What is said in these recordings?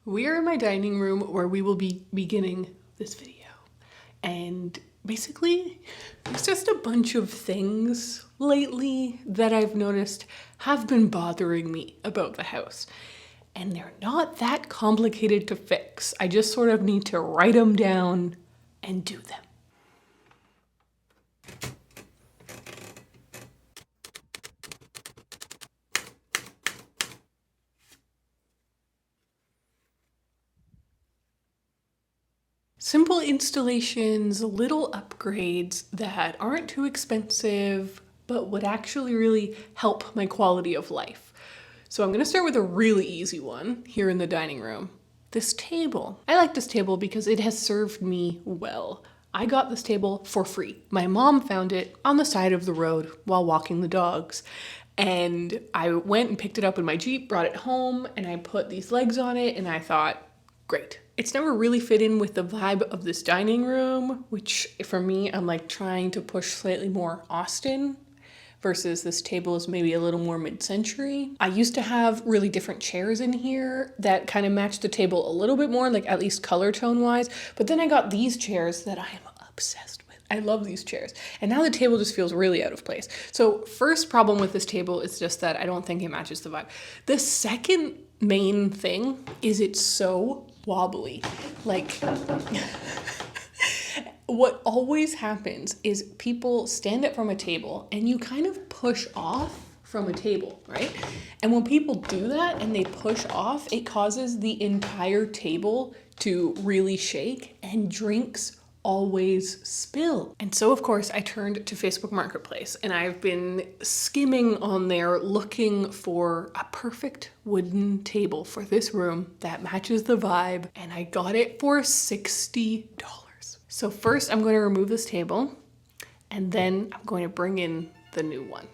We are in my dining room where we will be beginning this video. And basically, it's just a bunch of things lately that I've noticed have been bothering me about the house. And they're not that complicated to fix. I just sort of need to write them down and do them. Simple installations, little upgrades that aren't too expensive, but would actually really help my quality of life. So I'm gonna start with a really easy one here in the dining room. This table. I like this table because it has served me well. I got this table for free. My mom found it on the side of the road while walking the dogs. And I went and picked it up in my Jeep, brought it home, and I put these legs on it, and I thought, great. It's never really fit in with the vibe of this dining room, which for me, I'm like trying to push slightly more Austin versus this table is maybe a little more mid-century. I used to have really different chairs in here that kind of matched the table a little bit more, like at least color tone wise. But then I got these chairs that I am obsessed with. I love these chairs. And now the table just feels really out of place. So first problem with this table is just that I don't think it matches the vibe. The second main thing is it's so wobbly. Like, what always happens is people stand up from a table and you kind of push off from a table, right? And when people do that and they push off, it causes the entire table to really shake and drinks always spill. And so of course I turned to Facebook Marketplace and I've been skimming on there looking for a perfect wooden table for this room that matches the vibe, and I got it for $60. So first I'm going to remove this table and then I'm going to bring in the new one.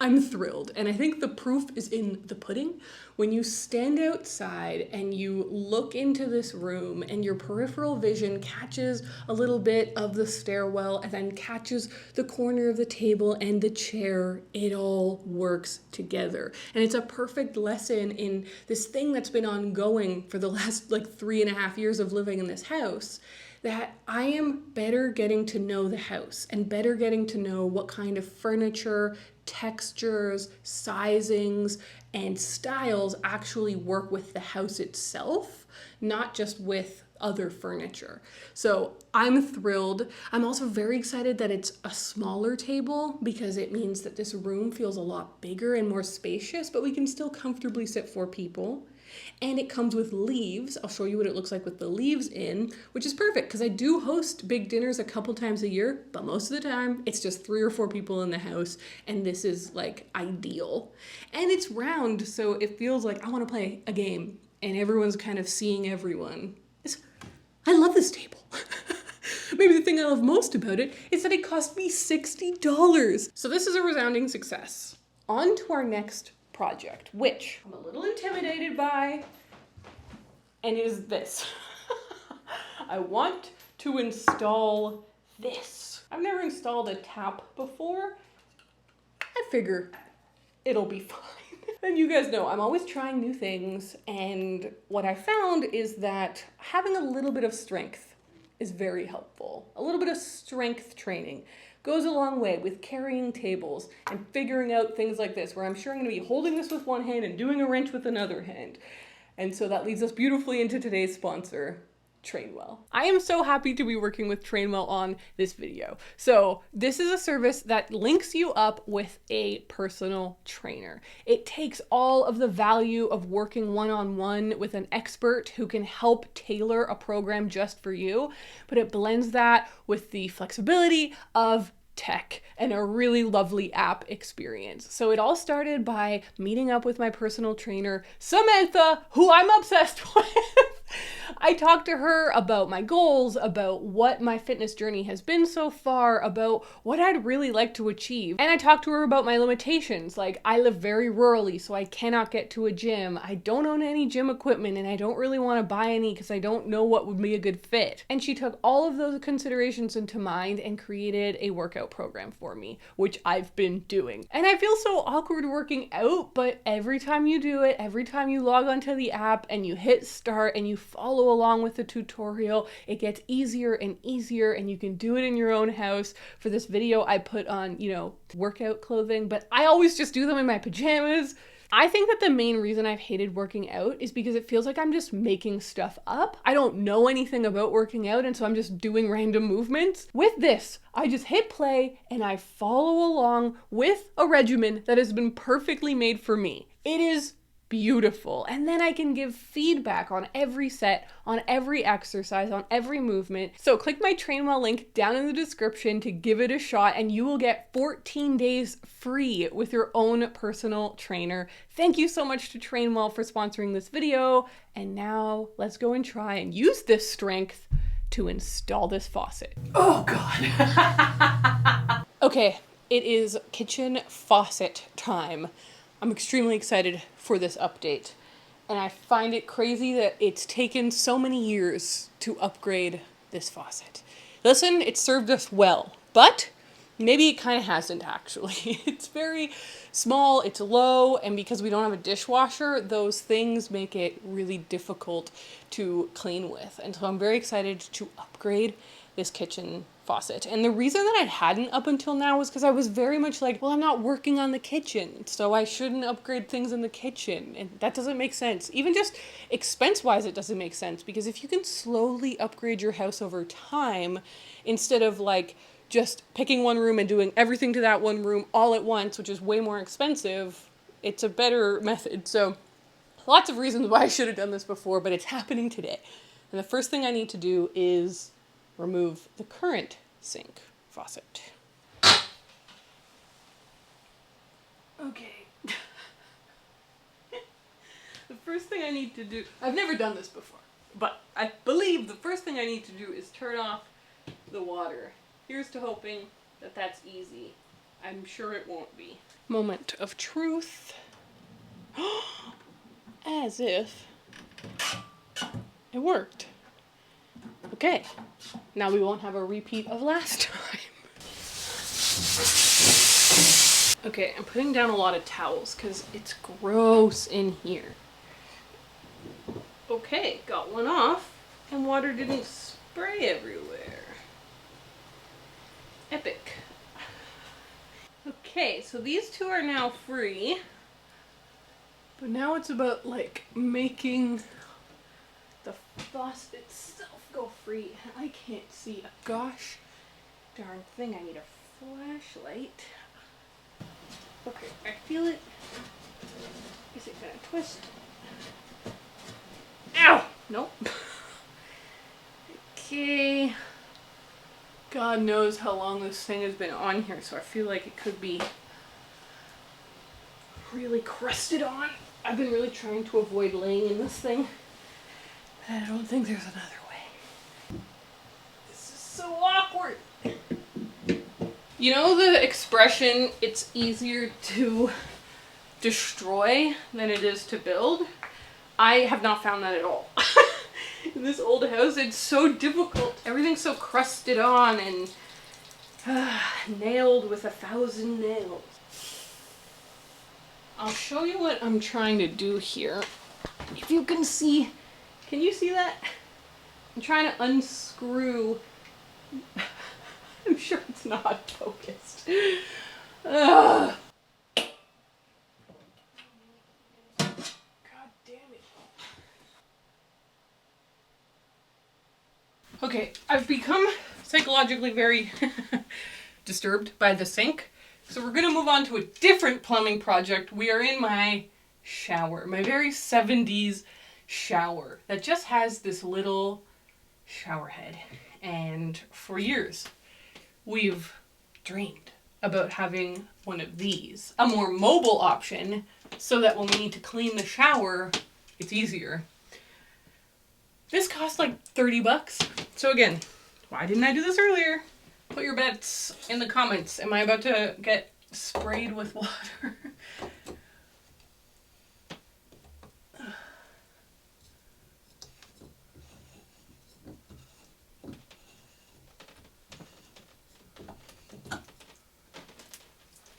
I'm thrilled, and I think the proof is in the pudding. When you stand outside and you look into this room and your peripheral vision catches a little bit of the stairwell and then catches the corner of the table and the chair, it all works together. And it's a perfect lesson in this thing that's been ongoing for the last like 3.5 years of living in this house, that I am better getting to know the house and better getting to know what kind of furniture, textures, sizings, and styles actually work with the house itself, not just with other furniture. So I'm thrilled. I'm also very excited that it's a smaller table because it means that this room feels a lot bigger and more spacious, but we can still comfortably sit 4 people. And it comes with leaves. I'll show you what it looks like with the leaves in, which is perfect because I do host big dinners a couple times a year, but most of the time it's just 3 or 4 people in the house, and this is like ideal. And it's round, so it feels like I want to play a game and everyone's kind of seeing everyone. I love this table. Maybe the thing I love most about it is that it cost me $60. So this is a resounding success. On to our next project, which I'm a little intimidated by, and it is this. I want to install this. I've never installed a tap before. I figure it'll be fine. And you guys know I'm always trying new things, and what I found is that having a little bit of strength is very helpful. A little bit of strength training goes a long way with carrying tables and figuring out things like this, where I'm sure I'm going to be holding this with one hand and doing a wrench with another hand. And so that leads us beautifully into today's sponsor, Trainwell. I am so happy to be working with Trainwell on this video. So this is a service that links you up with a personal trainer. It takes all of the value of working one-on-one with an expert who can help tailor a program just for you, but it blends that with the flexibility of tech and a really lovely app experience. So it all started by meeting up with my personal trainer, Samantha, who I'm obsessed with. I talked to her about my goals, about what my fitness journey has been so far, about what I'd really like to achieve. And I talked to her about my limitations. Like, I live very rurally, so I cannot get to a gym. I don't own any gym equipment, and I don't really want to buy any because I don't know what would be a good fit. And she took all of those considerations into mind and created a workout program for me, which I've been doing. And I feel so awkward working out, but every time you do it, every time you log onto the app and you hit start and you follow along with the tutorial, it gets easier and easier, and you can do it in your own house. For this video, I put on, workout clothing, but I always just do them in my pajamas. I think that the main reason I've hated working out is because it feels like I'm just making stuff up. I don't know anything about working out, and so I'm just doing random movements. With this, I just hit play and I follow along with a regimen that has been perfectly made for me. It is beautiful. And then I can give feedback on every set, on every exercise, on every movement. So click my Trainwell link down in the description to give it a shot, and you will get 14 days free with your own personal trainer. Thank you so much to Trainwell for sponsoring this video. And now let's go and try and use this strength to install this faucet. Oh God. Okay, it is kitchen faucet time. I'm extremely excited for this update, and I find it crazy that it's taken so many years to upgrade this faucet. Listen, it served us well, but maybe it kind of hasn't actually. It's very small, it's low, and because we don't have a dishwasher, those things make it really difficult to clean with. And so I'm very excited to upgrade this kitchen faucet. And the reason that I hadn't up until now was because I was very much like, well, I'm not working on the kitchen, so I shouldn't upgrade things in the kitchen. And that doesn't make sense. Even just expense-wise, it doesn't make sense, because if you can slowly upgrade your house over time, instead of like just picking one room and doing everything to that one room all at once, which is way more expensive, it's a better method. So lots of reasons why I should have done this before, but it's happening today. And the first thing I need to do is remove the current sink faucet. Okay. The first thing I need to do, I've never done this before, but I believe the first thing I need to do is turn off the water. Here's to hoping that that's easy. I'm sure it won't be. Moment of truth. As if it worked. Okay, now we won't have a repeat of last time. Okay, I'm putting down a lot of towels because it's gross in here. Okay, got one off, and water didn't spray everywhere. Epic. Okay, so these two are now free, but now it's about like making the faucet itself go free. I can't see a gosh darn thing. I need a flashlight. Okay, I feel it. Is it gonna twist? Ow! Nope. Okay. God knows how long this thing has been on here, so I feel like it could be really crusted on. I've been really trying to avoid laying in this thing, but I don't think there's another way. This is so awkward. You know the expression, it's easier to destroy than it is to build? I have not found that at all. In this old house, it's so difficult. Everything's so crusted on and nailed with 1,000 nails. I'll show you what I'm trying to do here. If you can see, can you see that? I'm trying to unscrew I'm sure it's not focused. Ugh. God damn it. Okay, I've become psychologically very disturbed by the sink. So we're gonna move on to a different plumbing project. We are in my shower, my very 70s shower that just has this little shower head. And for years, we've dreamed about having one of these, a more mobile option, so that when we need to clean the shower, it's easier. This cost like 30 bucks. So again, why didn't I do this earlier? Put your bets in the comments. Am I about to get sprayed with water?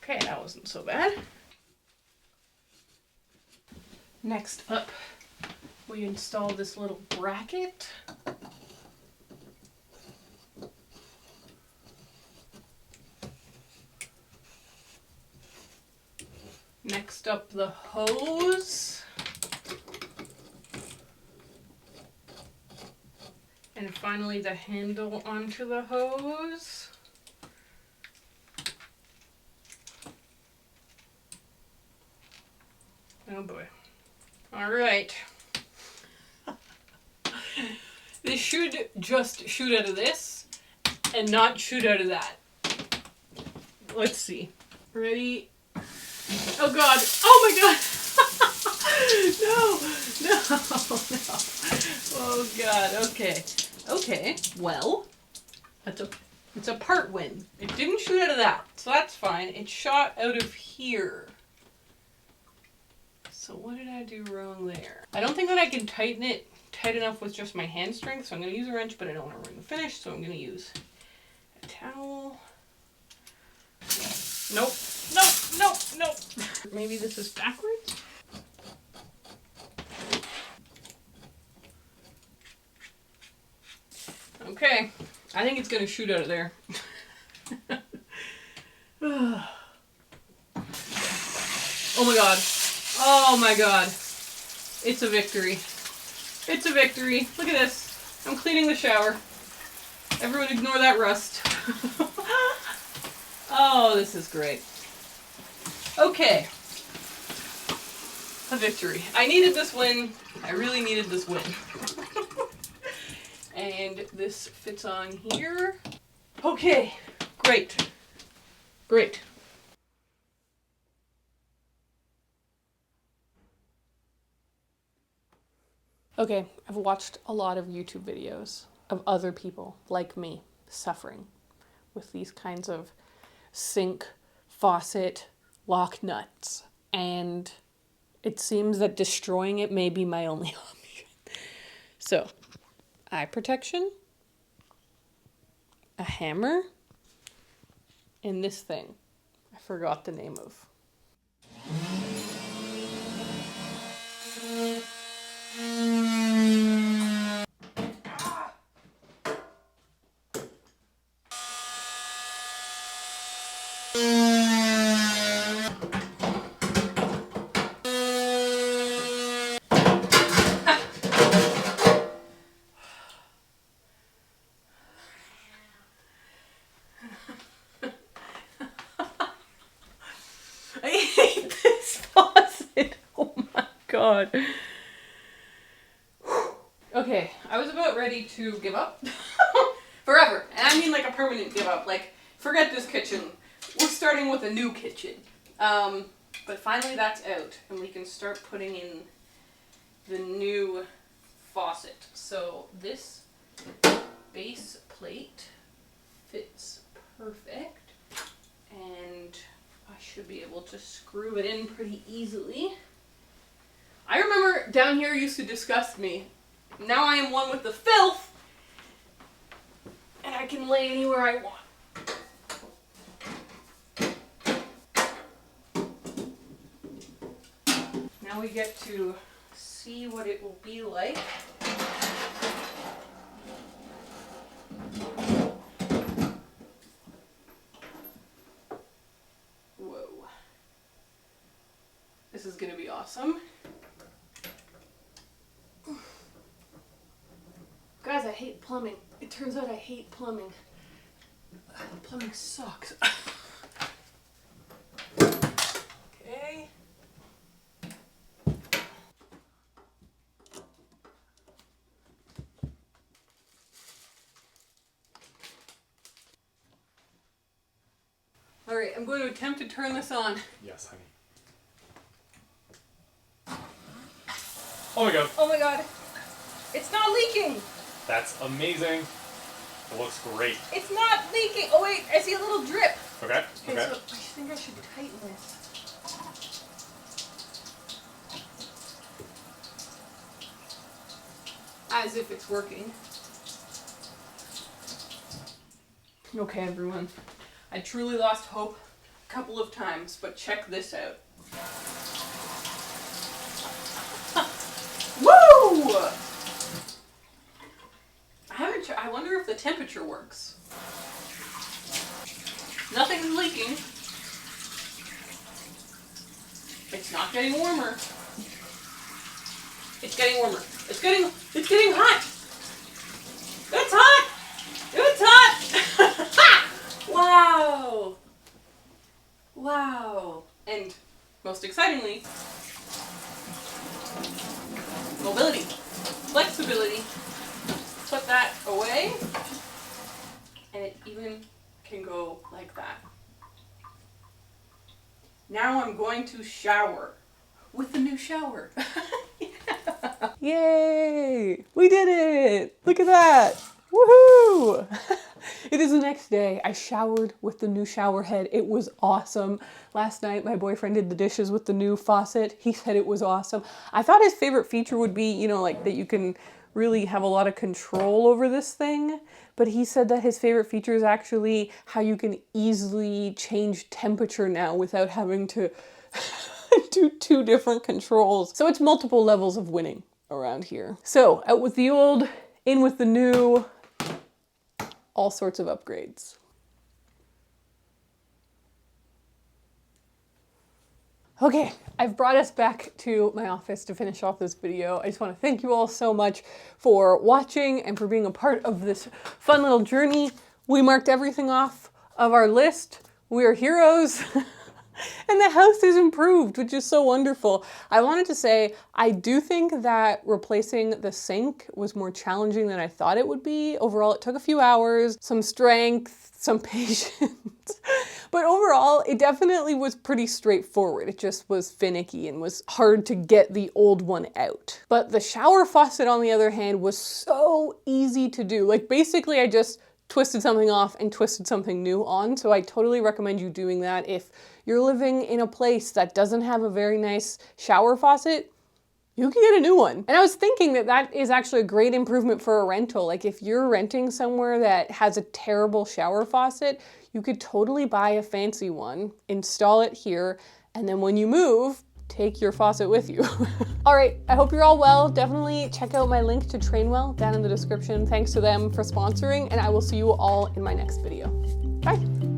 Okay, that wasn't so bad. Next up, we install this little bracket. Next up, the hose. And finally, the handle onto the hose. Oh boy. All right. This should just shoot out of this and not shoot out of that. Let's see. Ready? Oh god. Oh my god. No. Oh god. Okay. Okay. Well, it's a part win. It didn't shoot out of that, so that's fine. It shot out of here. So what did I do wrong there? I don't think that I can tighten it tight enough with just my hand strength, so I'm going to use a wrench, but I don't want to ruin the finish, so I'm going to use a towel. Nope. Nope. Maybe this is backwards? Okay. I think it's going to shoot out of there. Oh my god. Oh my god. It's a victory. It's a victory. Look at this. I'm cleaning the shower. Everyone ignore that rust. Oh, this is great. Okay. A victory. I needed this win. I really needed this win. And this fits on here. Okay. Great. Great. Okay, I've watched a lot of YouTube videos of other people like me suffering with these kinds of sink, faucet, lock nuts, and it seems that destroying it may be my only option. So, eye protection, a hammer, and this thing I forgot the name of. I hate this faucet. Oh my god. Okay, I was about ready to give up. Forever. And I mean like a permanent give up. Like, forget this kitchen. We're starting with a new kitchen. But finally that's out. And we can start putting in the new faucet. So this base plate fits perfect. And I should be able to screw it in pretty easily. I remember down here used to disgust me. Now I am one with the filth, and I can lay anywhere I want. Now we get to see what it will be like. awesome. Guys, I hate plumbing. It turns out I hate plumbing. Plumbing sucks. Okay. All right, I'm going to attempt to turn this on. Yes, honey. Oh my god. Oh my god. It's not leaking. That's amazing. It looks great. It's not leaking. Oh wait, I see a little drip. Okay, Okay, okay. so I think I should tighten this. As if it's working. Okay, everyone. I truly lost hope a couple of times, but check this out. Woo! I wonder if the temperature works. Nothing's leaking. It's not getting warmer. It's getting warmer. It's getting hot. It's hot. It's hot. Wow. Wow. And most excitingly, mobility, flexibility. Put that away, and it even can go like that. Now I'm going to shower with the new shower. Yeah. Yay! We did it! Look at that! Woohoo! It is the next day. I showered with the new shower head. It was awesome. Last night, my boyfriend did the dishes with the new faucet. He said it was awesome. I thought his favorite feature would be, you know, like that you can really have a lot of control over this thing, but he said that his favorite feature is actually how you can easily change temperature now without having to do two different controls. So it's multiple levels of winning around here. So out with the old, in with the new, all sorts of upgrades. Okay, I've brought us back to my office to finish off this video. I just want to thank you all so much for watching and for being a part of this fun little journey. We marked everything off of our list. We are heroes. And the house is improved, which is so wonderful. I wanted to say, I do think that replacing the sink was more challenging than I thought it would be. Overall, it took a few hours, some strength, some patience. But overall, it definitely was pretty straightforward. It just was finicky and was hard to get the old one out. But the shower faucet, on the other hand, was so easy to do. Like basically, I just twisted something off and twisted something new on. So I totally recommend you doing that if you're living in a place that doesn't have a very nice shower faucet. You can get a new one. And I was thinking that that is actually a great improvement for a rental. Like if you're renting somewhere that has a terrible shower faucet, you could totally buy a fancy one, install it here, and then when you move, take your faucet with you. All right, I hope you're all well. Definitely check out my link to Trainwell down in the description. Thanks to them for sponsoring, and I will see you all in my next video. Bye.